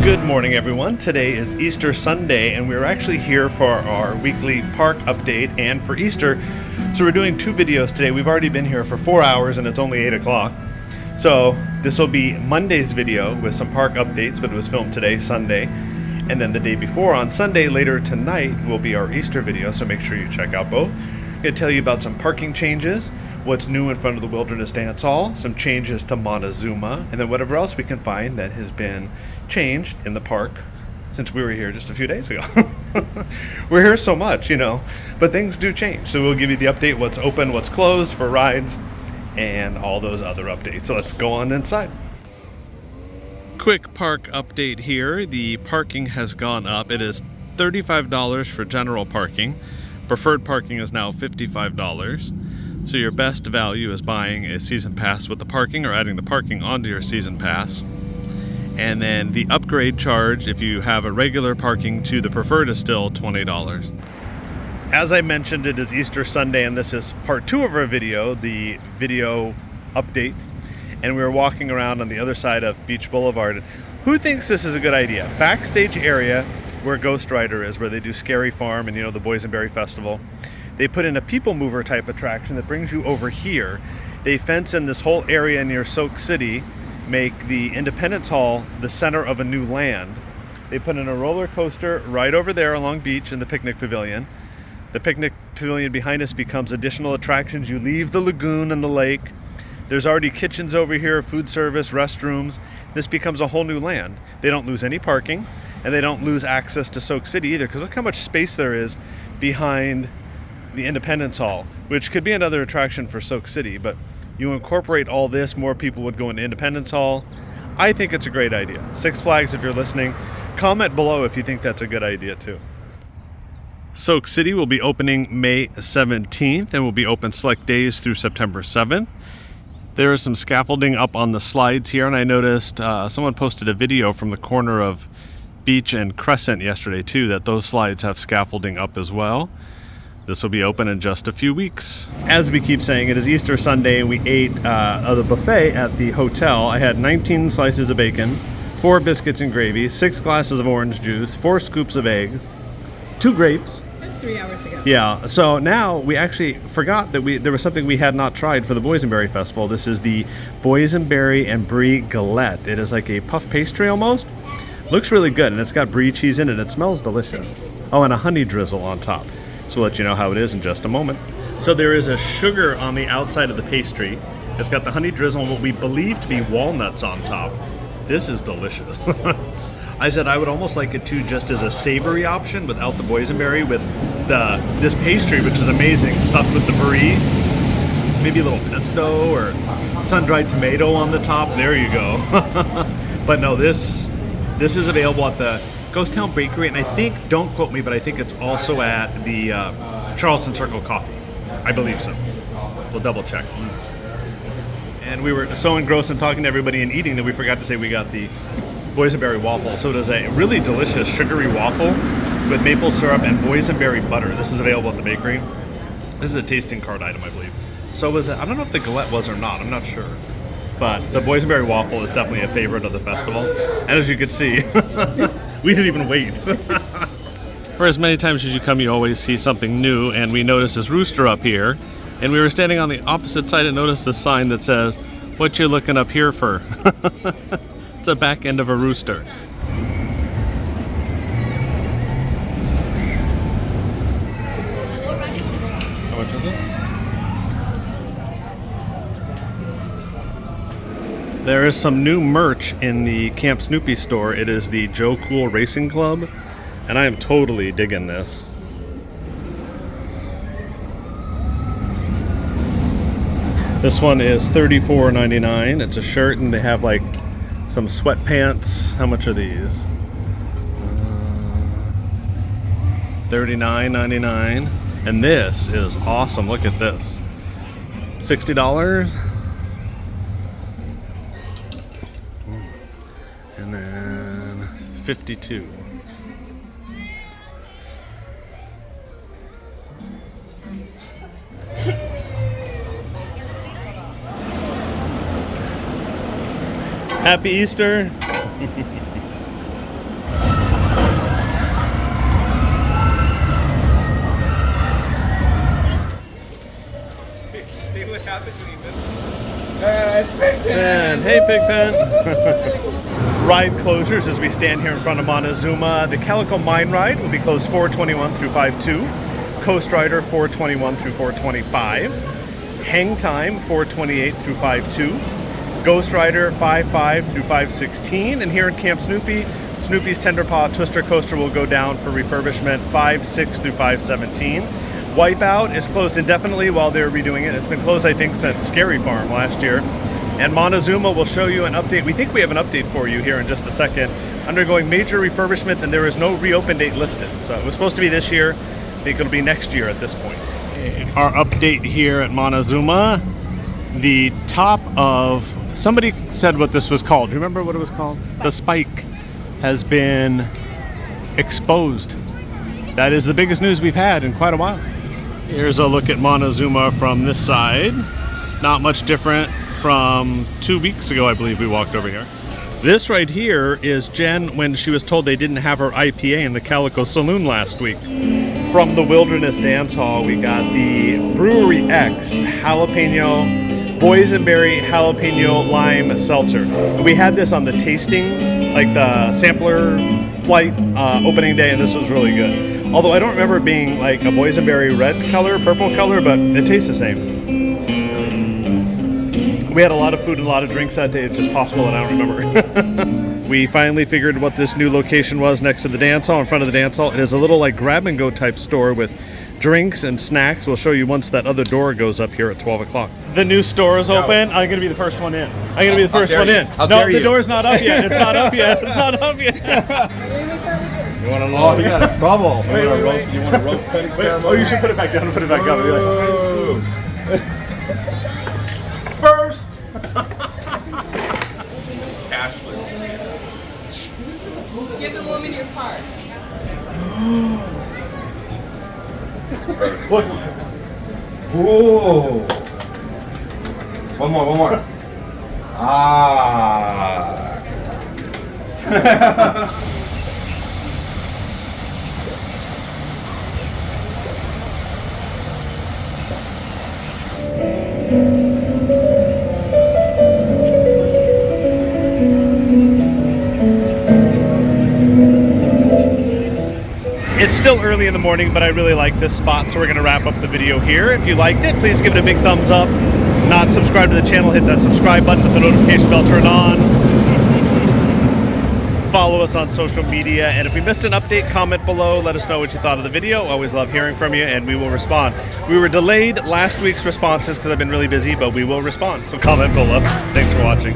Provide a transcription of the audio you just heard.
Good morning, everyone. Today is Easter Sunday, and we're actually here for our weekly park update and for Easter. So we're doing two videos today. We've already been here for 4 hours, and it's only 8 o'clock. So this will be Monday's video with some park updates, but it was filmed today, Sunday. And then the day before, on Sunday, later tonight, will be our Easter video, so make sure you check out both. I'm going to tell you about some parking changes, what's new in front of the Wilderness Dance Hall, some changes to Montezooma, and then whatever else we can find that has been changed in the park since we were here just a few days ago. We're here so much, but things do change. So we'll give you the update, what's open, what's closed for rides, and all those other updates. So let's go on inside. Quick park update here. The parking has gone up. It is $35 for general parking. Preferred parking is now $55. So your best value is buying a season pass with the parking or adding the parking onto your season pass. And then the upgrade charge, if you have a regular parking to the preferred, is still $20. As I mentioned, it is Easter Sunday, and this is part 2 of our video, the video update. And we were walking around on the other side of Beach Boulevard. Who thinks this is a good idea? Backstage area where GhostRider is, where they do Scary Farm and the Boysenberry Festival. They put in a people mover type attraction that brings you over here. They fence in this whole area near Soak City, make the Independence Hall the center of a new land. They put in a roller coaster right over there along beach in the picnic pavilion. The picnic pavilion behind us becomes additional attractions. You leave the lagoon and the lake. There's already kitchens over here, food service, restrooms. This becomes a whole new land. They don't lose any parking, and they don't lose access to Soak City either, because look how much space there is behind the Independence Hall, which could be another attraction for Soak City, but you incorporate all this, more people would go into Independence Hall. I think it's a great idea. Six Flags, if you're listening, comment below if you think that's a good idea too. Soak City will be opening May 17th and will be open select days through September 7th. There is some scaffolding up on the slides here, and I noticed someone posted a video from the corner of Beach and Crescent yesterday too, that those slides have scaffolding up as well. This will be open in just a few weeks. As we keep saying, it is Easter Sunday, and we ate the buffet at the hotel. I had 19 slices of bacon, 4 biscuits and gravy, 6 glasses of orange juice, 4 scoops of eggs, 2 grapes. That was 3 hours ago. Yeah, so now we actually forgot that there was something we had not tried for the Boysenberry Festival. This is the Boysenberry and Brie Galette. It is like a puff pastry almost. Looks really good, and it's got brie cheese in it. It smells delicious. Oh, and a honey drizzle on top. So we'll let you know how it is in just a moment. So there is a sugar on the outside of the pastry. It's got the honey drizzle and what we believe to be walnuts on top. This is delicious. I said I would almost like it too, just as a savory option without the boysenberry, with this pastry, which is amazing, stuffed with the brie, maybe a little pesto or sun-dried tomato on the top. There you go. But no, this is available at the Ghost Town Bakery, and I think, don't quote me, but I think it's also at the Charleston Circle Coffee. I believe so. We'll double check. And we were so engrossed in talking to everybody and eating that we forgot to say we got the boysenberry waffle. So it is a really delicious sugary waffle with maple syrup and boysenberry butter. This is available at the bakery. This is a tasting card item, I believe. So was it, I don't know if the galette was or not, I'm not sure. But the boysenberry waffle is definitely a favorite of the festival. And as you could see, we didn't even wait. For as many times as you come, you always see something new, and we noticed this rooster up here, and we were standing on the opposite side and noticed the sign that says, "What you looking up here for?" It's the back end of a rooster. How much is it? There is some new merch in the Camp Snoopy store. It is the Joe Cool Racing Club, and I am totally digging this. This one is $34.99. It's a shirt, and they have like some sweatpants. How much are these? $39.99. And this is awesome. Look at this. $60. And then $52. Happy Easter. it's Pigpen. And hey, Pigpen. Ride closures as we stand here in front of Montezooma. The Calico Mine Ride will be closed 4/21 through 5/2. GhostRider 4/21 through 4/25. HangTime 4/28 through 5/2. GhostRider 5/5 through 5/16. And here in Camp Snoopy, Snoopy's Tenderpaw Twister Coaster will go down for refurbishment 5/6 through 5/17. Wipeout is closed indefinitely while they're redoing it. It's been closed, I think, since Scary Farm last year. And Montezooma will show you an update. We think we have an update for you here in just a second. Undergoing major refurbishments, and there is no reopen date listed. So it was supposed to be this year. I think it'll be next year at this point. Our update here at Montezooma. The top of, somebody said what this was called. Do you remember what it was called? Spike. The spike has been exposed. That is the biggest news we've had in quite a while. Here's a look at Montezooma from this side. Not much different from 2 weeks ago, I believe we walked over here. This right here is Jen when she was told they didn't have her IPA in the Calico Saloon last week. From the Wilderness Dance Hall, we got the Brewery X Jalapeno, Boysenberry Jalapeno Lime Seltzer. We had this on the tasting, like the sampler flight opening day, and this was really good. Although I don't remember it being like a boysenberry red color, purple color, but it tastes the same. We had a lot of food and a lot of drinks that day. It's just possible that I don't remember. We finally figured what this new location was next to the dance hall, in front of the dance hall. It is a little like grab-and-go type store with drinks and snacks. We'll show you once that other door goes up here at 12 o'clock. The new store is open. I'm going to be the first one in. I'm going to be the first one in. No, the door's not up yet. It's not up yet. It's not up yet. You want to know? Oh, he got in trouble. Wait. You want a rope cutting ceremony? Oh, you should put it back down. Put it back up. First! It's cashless. Give the woman your card. Look. Whoa! One more. Ah! It's still early in the morning, but I really like this spot, so we're going to wrap up the video here. If you liked it, please give it a big thumbs up. Not subscribed to the channel, hit that subscribe button with the notification bell turned on. Follow us on social media, and if we missed an update, comment below. Let us know what you thought of the video. Always love hearing from you, and we will respond. We were delayed last week's responses because I've been really busy, but we will respond, so comment below. Thanks for watching.